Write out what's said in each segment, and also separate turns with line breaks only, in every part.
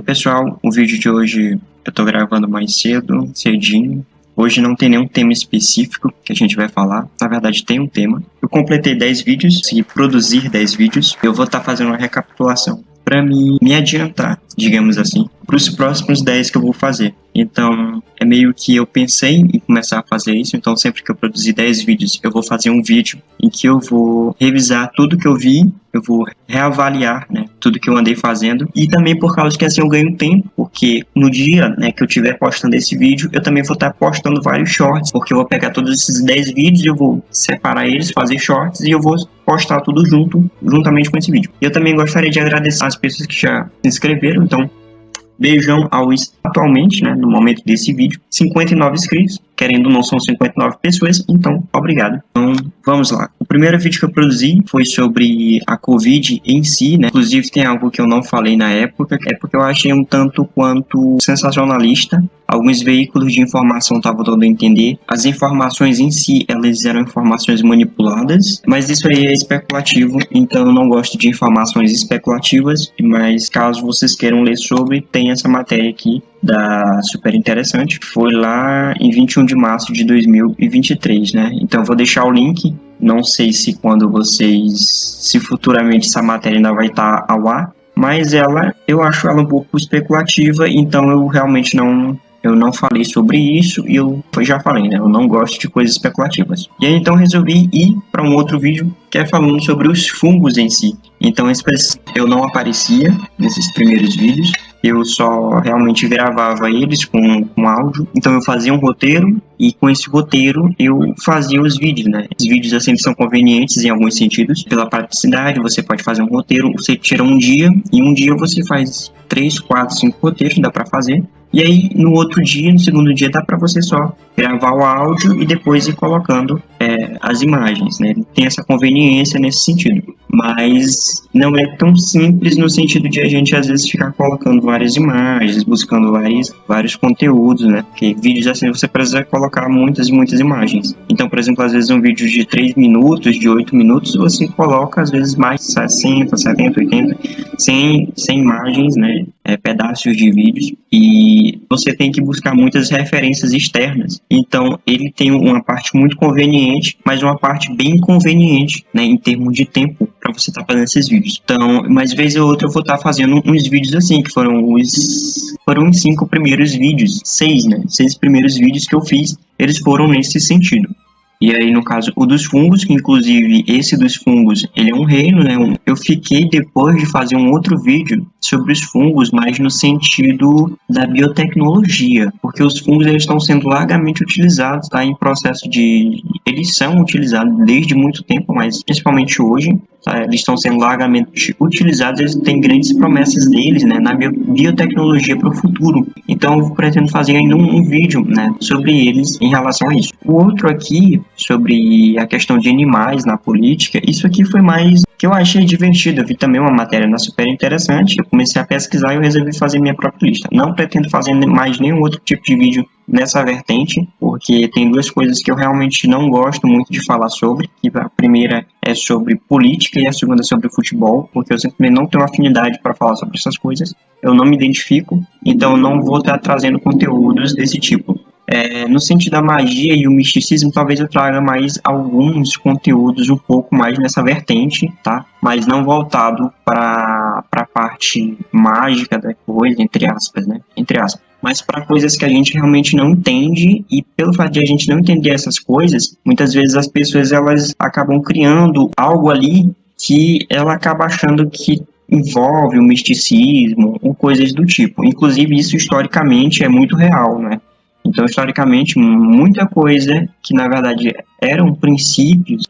Pessoal, o vídeo de hoje eu tô gravando mais cedinho. Hoje não tem nenhum tema específico que a gente vai falar. Na verdade, tem um tema. Eu completei 10 vídeos, consegui produzir 10 vídeos. Eu vou estar fazendo uma recapitulação para me adiantar, digamos assim, para os próximos 10 que eu vou fazer. Então, é meio que eu pensei em começar a fazer isso. Então, sempre que eu produzir 10 vídeos, eu vou fazer um vídeo em que eu vou revisar tudo que eu vi, eu vou reavaliar, né, tudo que eu andei fazendo. E também por causa que assim eu ganho tempo, porque no dia, né, que eu estiver postando esse vídeo, eu também vou estar postando vários shorts, porque eu vou pegar todos esses 10 vídeos, eu vou separar eles, fazer shorts e eu vou postar tudo juntamente com esse vídeo. Eu também gostaria de agradecer as pessoas que já se inscreveram, então beijão atualmente, né, no momento desse vídeo, 59 inscritos, querendo ou não são 59 pessoas, então obrigado. Então vamos lá. O primeiro vídeo que eu produzi foi sobre a Covid em si, né, inclusive tem algo que eu não falei na época, é porque eu achei um tanto quanto sensacionalista. Alguns veículos de informação estavam dando a entender. As informações em si, elas eram informações manipuladas, mas isso aí é especulativo, então eu não gosto de informações especulativas, mas caso vocês queiram ler sobre, tem essa matéria aqui da Super Interessante. Foi lá em 21 de março de 2023, né? Então eu vou deixar o link. Não sei se se futuramente essa matéria ainda vai estar ao ar, mas eu acho ela um pouco especulativa, então eu realmente não falei sobre isso e eu já falei, né? Eu não gosto de coisas especulativas. E aí então resolvi ir para um outro vídeo que é falando sobre os fungos em si. Então eu não aparecia nesses primeiros vídeos, eu só realmente gravava eles com áudio. Então eu fazia um roteiro e com esse roteiro eu fazia os vídeos, né? Os vídeos assim são convenientes em alguns sentidos. Pela praticidade, você pode fazer um roteiro, você tira um dia e um dia você faz 3, 4, 5 roteiros, dá para fazer. E aí, no outro dia, no segundo dia, dá para você só gravar o áudio e depois ir colocando as imagens, né? Tem essa conveniência nesse sentido. Mas não é tão simples no sentido de a gente, às vezes, ficar colocando várias imagens, buscando vários conteúdos, né? Porque vídeos assim você precisa colocar muitas e muitas imagens. Então, por exemplo, às vezes um vídeo de 3 minutos, de 8 minutos, você coloca, às vezes, mais 60, 70, 80, sem imagens, né? Pedaços de vídeos, e você tem que buscar muitas referências externas. Então ele tem uma parte muito conveniente, mas uma parte bem inconveniente, né, em termos de tempo para você estar fazendo esses vídeos. Então, mais vez ou outra eu vou estar fazendo uns vídeos assim, que foram os 5 primeiros vídeos, 6, né, 6 primeiros vídeos que eu fiz, eles foram nesse sentido. E aí, no caso, o dos fungos, que inclusive esse dos fungos, ele é um reino, né? Eu fiquei depois de fazer um outro vídeo sobre os fungos, mas no sentido da biotecnologia, porque os fungos eles estão sendo largamente utilizados, tá? Em processo eles são utilizados desde muito tempo, mas principalmente hoje, tá? Eles estão sendo largamente utilizados, eles têm grandes promessas deles, né? Na biotecnologia para o futuro. Então, eu pretendo fazer ainda um vídeo, né? Sobre eles em relação a isso. O outro aqui, sobre a questão de animais na política, isso aqui foi mais que eu achei divertido. Eu vi também uma matéria na Super Interessante, eu comecei a pesquisar e eu resolvi fazer minha própria lista. Não pretendo fazer mais nenhum outro tipo de vídeo nessa vertente, porque tem duas coisas que eu realmente não gosto muito de falar sobre, que a primeira é sobre política e a segunda é sobre futebol, porque eu simplesmente não tenho afinidade para falar sobre essas coisas, eu não me identifico, então eu não vou estar trazendo conteúdos desse tipo. No sentido da magia e o misticismo, talvez eu traga mais alguns conteúdos um pouco mais nessa vertente, tá? Mas não voltado para a parte mágica da coisa, entre aspas, né? Entre aspas. Mas para coisas que a gente realmente não entende, e pelo fato de a gente não entender essas coisas, muitas vezes as pessoas elas acabam criando algo ali que ela acaba achando que envolve o misticismo ou coisas do tipo. Inclusive isso historicamente é muito real, né? Então, historicamente, muita coisa que, na verdade, eram princípios,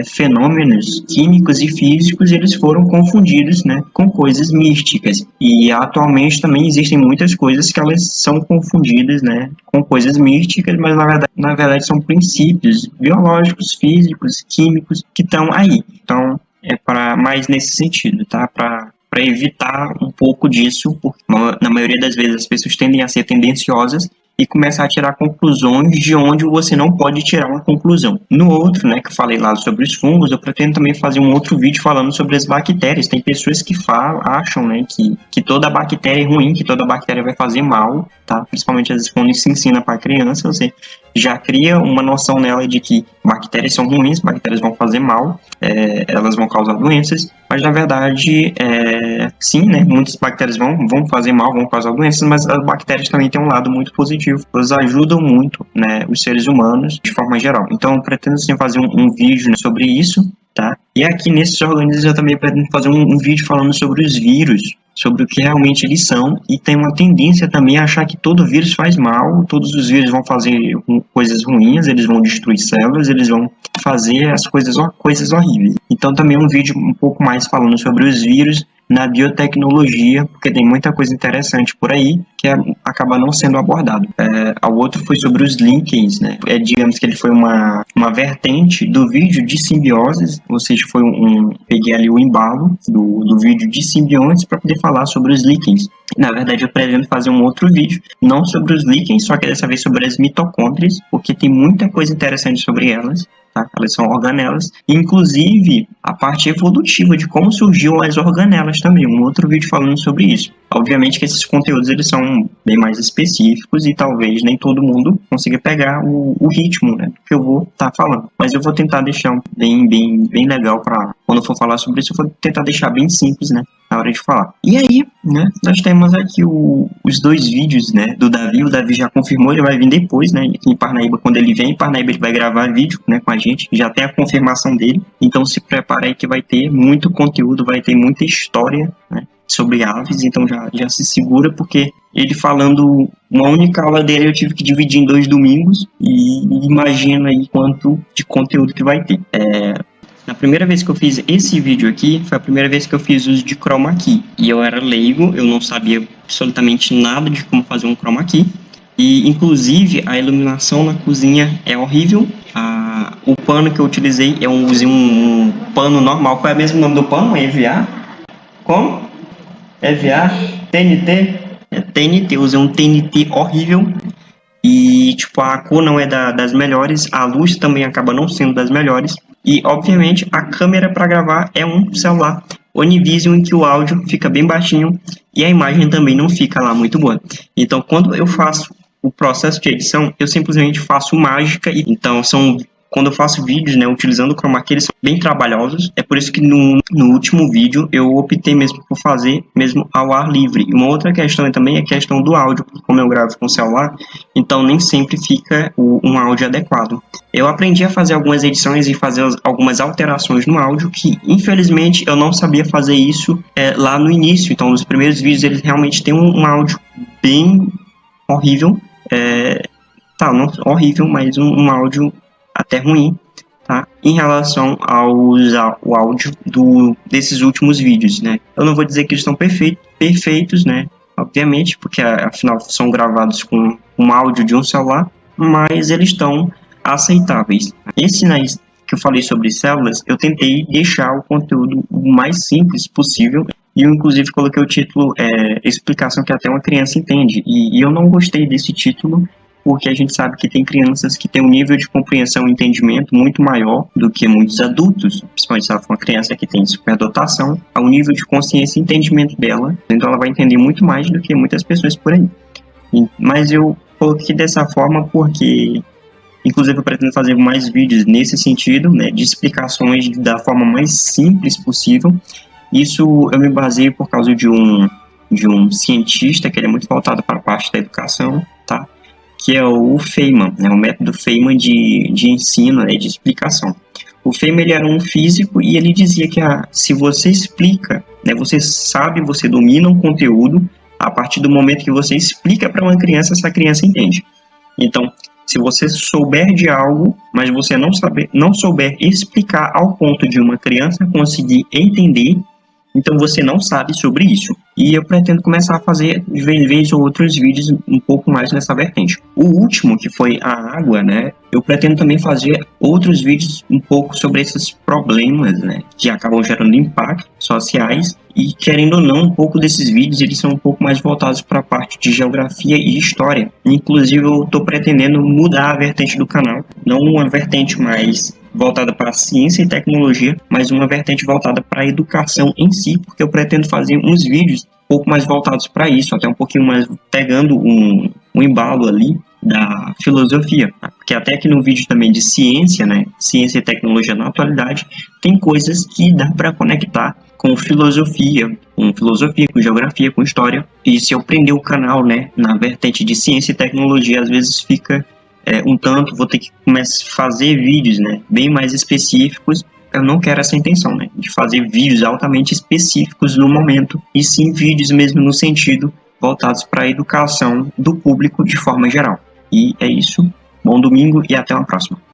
fenômenos químicos e físicos, eles foram confundidos, né, com coisas místicas. E, atualmente, também existem muitas coisas que elas são confundidas, né, com coisas místicas, mas, na verdade são princípios biológicos, físicos, químicos, que estão aí. Então, é para mais nesse sentido, tá? Para evitar um pouco disso, porque na maioria das vezes as pessoas tendem a ser tendenciosas e começar a tirar conclusões de onde você não pode tirar uma conclusão. No outro, né, que eu falei lá sobre os fungos, eu pretendo também fazer um outro vídeo falando sobre as bactérias. Tem pessoas que acham, né, que toda bactéria é ruim, que toda bactéria vai fazer mal, tá? Principalmente às vezes quando se ensina para criança, você já cria uma noção nela de que bactérias são ruins, bactérias vão fazer mal, elas vão causar doenças, mas na verdade, sim, né, muitas bactérias vão fazer mal, vão causar doenças, mas as bactérias também têm um lado muito positivo, elas ajudam muito, né, os seres humanos de forma geral. Então eu pretendo sim fazer um vídeo, né, sobre isso, tá? E aqui nesses organismos eu também pretendo fazer um vídeo falando sobre os vírus, sobre o que realmente eles são, e tem uma tendência também a achar que todo vírus faz mal, todos os vírus vão fazer coisas ruins, eles vão destruir células, eles vão fazer as coisas horríveis. Então também um vídeo um pouco mais falando sobre os vírus na biotecnologia, porque tem muita coisa interessante por aí que acaba não sendo abordado. O outro foi sobre os líquens, né? Digamos que ele foi uma vertente do vídeo de simbioses, ou seja, peguei ali o embalo do vídeo de simbiontes para poder falar sobre os líquens. Na verdade, eu pretendo fazer um outro vídeo, não sobre os líquens, só que dessa vez sobre as mitocôndrias, porque tem muita coisa interessante sobre elas. Tá? Elas são organelas, inclusive a parte evolutiva de como surgiu as organelas também, um outro vídeo falando sobre isso. Obviamente que esses conteúdos eles são bem mais específicos e talvez nem todo mundo consiga pegar o ritmo, né, que eu vou estar falando, mas eu vou tentar deixar bem legal para quando eu for falar sobre isso, eu vou tentar deixar bem simples, né, na hora de falar. E aí, né, nós temos aqui os dois vídeos, né, do Davi. O Davi já confirmou, ele vai vir depois, né, aqui em Parnaíba. Quando ele vem em Parnaíba, ele vai gravar vídeo, né, com a gente, já tem a confirmação dele, então se prepara aí que vai ter muito conteúdo, vai ter muita história, né, sobre aves, então já se segura, porque ele falando uma única aula dele eu tive que dividir em 2 domingos, e imagina aí quanto de conteúdo que vai ter. Na primeira vez que eu fiz esse vídeo aqui, foi a primeira vez que eu fiz uso de chroma key, e eu era leigo, eu não sabia absolutamente nada de como fazer um chroma key, e inclusive a iluminação na cozinha é horrível. O pano que eu utilizei, eu usei um pano normal. Qual é o mesmo nome do pano? EVA? Como? EVA? TNT? TNT, eu usei um TNT horrível. E tipo, a cor não é das melhores, a luz também acaba não sendo das melhores. E obviamente a câmera para gravar é um celular Onivision, em que o áudio fica bem baixinho e a imagem também não fica lá muito boa. Então quando eu faço o processo de edição, eu simplesmente faço mágica. Então quando eu faço vídeos, né, utilizando o chroma key, eles são bem trabalhosos. É por isso que no último vídeo eu optei mesmo por fazer mesmo ao ar livre. E uma outra questão também é a questão do áudio, porque como eu gravo com o celular, então nem sempre fica um áudio adequado. Eu aprendi a fazer algumas edições e fazer algumas alterações no áudio, que infelizmente eu não sabia fazer isso lá no início. Então nos primeiros vídeos eles realmente têm um áudio bem horrível. Não horrível, mas um áudio até ruim, tá? Em relação ao áudio desses últimos vídeos, né? Eu não vou dizer que eles estão perfeitos, né? Obviamente, porque afinal são gravados com um áudio de um celular, mas eles estão aceitáveis. Esse, né, que eu falei sobre células, eu tentei deixar o conteúdo o mais simples possível. E eu, inclusive, coloquei o título Explicação que até uma criança entende. E eu não gostei desse título, porque a gente sabe que tem crianças que têm um nível de compreensão e entendimento muito maior do que muitos adultos, principalmente se ela for uma criança que tem superdotação, ao nível de consciência e entendimento dela, então ela vai entender muito mais do que muitas pessoas por aí. Mas eu coloquei dessa forma porque, inclusive, eu pretendo fazer mais vídeos nesse sentido, né, de explicações da forma mais simples possível. Isso eu me baseio por causa de um cientista que ele é muito voltado para a parte da educação, tá? Que é o Feynman, né, o método Feynman de ensino, né, de explicação. O Feynman ele era um físico e ele dizia que se você explica, né, você sabe, você domina um conteúdo, a partir do momento que você explica para uma criança, essa criança entende. Então, se você souber de algo, mas você não souber explicar ao ponto de uma criança conseguir entender, então você não sabe sobre isso. E eu pretendo começar a fazer, de vez ou outros vídeos um pouco mais nessa vertente. O último, que foi a água, né? Eu pretendo também fazer outros vídeos um pouco sobre esses problemas, né? Que acabam gerando impactos sociais. E, querendo ou não, um pouco desses vídeos, eles são um pouco mais voltados para a parte de geografia e história. Inclusive, eu estou pretendendo mudar a vertente do canal. Não uma vertente mais voltada para a ciência e tecnologia, mas uma vertente voltada para a educação em si, porque eu pretendo fazer uns vídeos um pouco mais voltados para isso, até um pouquinho mais pegando um embalo ali da filosofia, porque até aqui no vídeo também de ciência, né, ciência e tecnologia na atualidade, tem coisas que dá para conectar com filosofia, com geografia, com história, e se eu prender o canal, né, na vertente de ciência e tecnologia, às vezes fica um tanto, vou ter que começar a fazer vídeos, né, bem mais específicos. Eu não quero essa intenção, né, de fazer vídeos altamente específicos no momento, e sim vídeos mesmo no sentido voltados para a educação do público de forma geral. E é isso. Bom domingo e até uma próxima.